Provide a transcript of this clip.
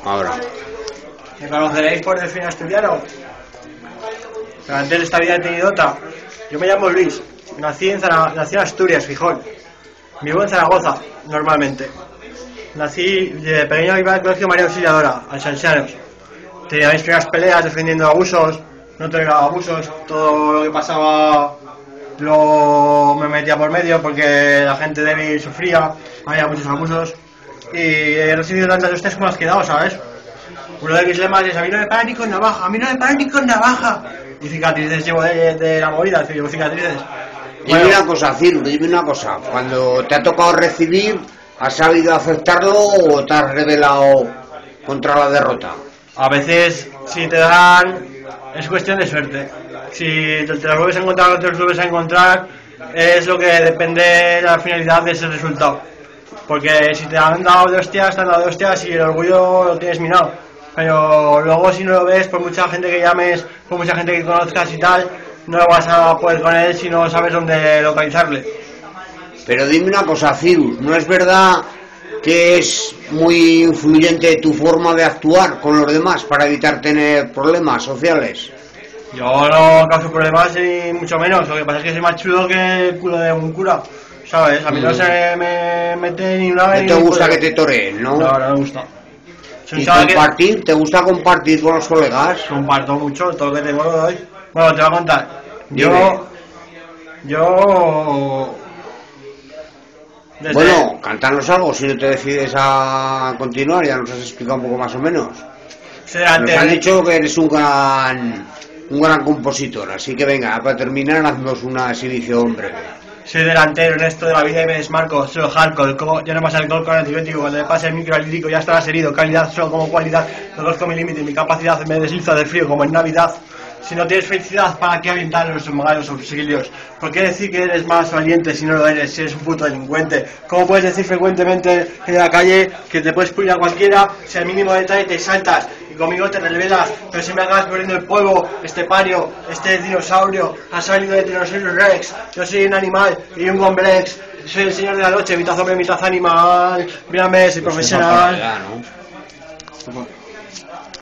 ahora. ¿Me conoceréis por Delfín Asturiano? Pero antes de esta vida he tenido otra. Yo me llamo Luis, nací en Asturias, Gijón. Vivo en Zaragoza, normalmente. Nací de pequeño, iba al colegio María Auxiliadora, al Salesianos. Tenía mis primeras peleas defendiendo abusos, no toleraba abusos, todo lo que pasaba me metía por medio porque la gente débil sufría, había muchos abusos. Y he recibido tantas hostias como las que he dado, ¿sabes? Uno de mis lemas es: a mí no me paran ni con navaja, a mí no me paran ni con navaja. Y cicatrices llevo de la movida, llevo cicatrices. Dime una cosa, Ciro, dime una cosa. Cuando te ha tocado recibir, ¿has sabido aceptarlo o te has rebelado contra la derrota? A veces, si te dan, es cuestión de suerte. Si te las vuelves a encontrar o te las vuelves a encontrar, es lo que depende de la finalidad de ese resultado. Porque si te han dado de hostias, te han dado de hostias y el orgullo lo tienes minado. Pero luego, si no lo ves, por mucha gente que llames, por mucha gente que conozcas y tal, no vas a poder con él si no sabes dónde localizarle. Pero dime una cosa, Cirus, ¿no es verdad que es muy influyente tu forma de actuar con los demás para evitar tener problemas sociales? Yo no causo problemas ni mucho menos, lo que pasa es que soy más chulo que el culo de un cura, ¿sabes? A mí no se me mete ni una vez. No te gusta que te toreen, ¿no? No, no me gusta. ¿Y compartir? ¿Te gusta compartir con los colegas? Comparto mucho, todo lo que tengo lo doy. Bueno, te voy a contar. Bueno, cántanos algo si no te decides a continuar, ya nos has explicado un poco más o menos. Nos han dicho que eres un gran compositor, así que venga, para terminar haznos una exhibición breve. Soy delantero en esto de la vida y me desmarco, soy hardcore, ya no pasa el gol con antibiótico, cuando le pase el micro al lírico ya estarás herido, calidad solo como cualidad, conozco mi límite, mi capacidad me desliza del frío como en Navidad. Si no tienes felicidad, ¿para qué aventar los malos auxilios? ¿Por qué decir que eres más valiente si no lo eres, si eres un puto delincuente? ¿Cómo puedes decir frecuentemente en la calle que te puedes pulir a cualquiera si al mínimo detalle te saltas y conmigo te revelas, pero si me acabas poniendo el polvo, este pario, este dinosaurio, ha salido de Tyrannosaurus Rex, yo soy un animal y un gomblex, soy el señor de la noche, mitad hombre, mitad animal, mírame, soy profesional.